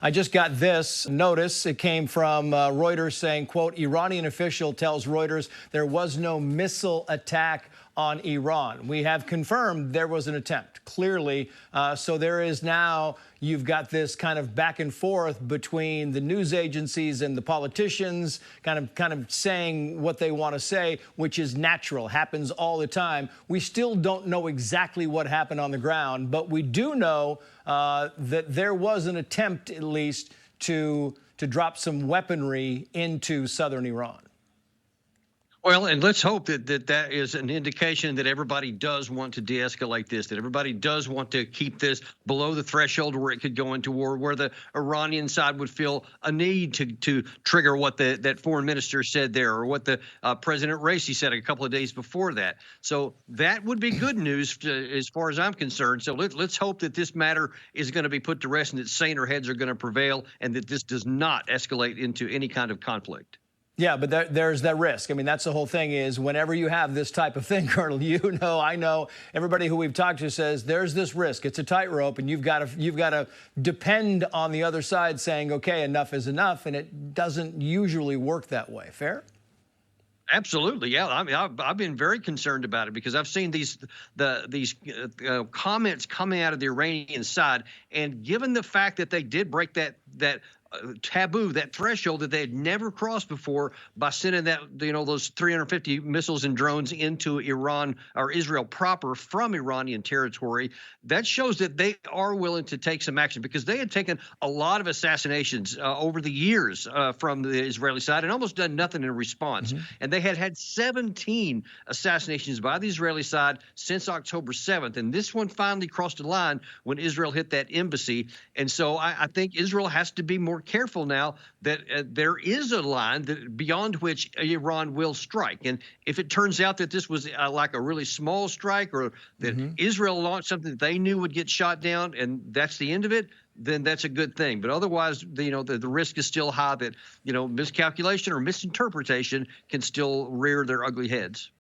I just got this notice. It came from Reuters saying, quote, Iranian official tells Reuters there was no missile attack on Iran. We have confirmed there was an attempt, clearly. So there is now, you've got this kind of back and forth between the news agencies and the politicians, kind of saying what they want to say, which is natural, happens all the time. We still don't know exactly what happened on the ground, but we do know that there was an attempt, at least, to drop some weaponry into southern Iran. Well, and let's hope that is an indication that everybody does want to de-escalate this, that everybody does want to keep this below the threshold where it could go into war, where the Iranian side would feel a need to trigger what that foreign minister said there, or what the President Raisi said a couple of days before that. So that would be good news as far as I'm concerned. So let's hope that this matter is going to be put to rest and that saner heads are going to prevail and that this does not escalate into any kind of conflict. Yeah, but there's that risk. I mean, that's the whole thing is whenever you have this type of thing, Colonel, you know, I know, everybody who we've talked to says there's this risk. It's a tightrope, and you've got to depend on the other side saying, okay, enough is enough, and it doesn't usually work that way. Fair? Absolutely, yeah. I mean, I've been very concerned about it because I've seen these comments coming out of the Iranian side, and given the fact that they did break that taboo, that threshold that they had never crossed before by sending those 350 missiles and drones into Iran or Israel proper from Iranian territory, that shows that they are willing to take some action because they had taken a lot of assassinations over the years from the Israeli side and almost done nothing in response. And they had 17 assassinations by the Israeli side since October 7th. And this one finally crossed the line when Israel hit that embassy. And so I think Israel has to be more careful now that there is a line that beyond which Iran will strike. And if it turns out that this was like a really small strike, or that Israel launched something that they knew would get shot down and that's the end of it, then that's a good thing. But otherwise, the risk is still high that, miscalculation or misinterpretation can still rear their ugly heads.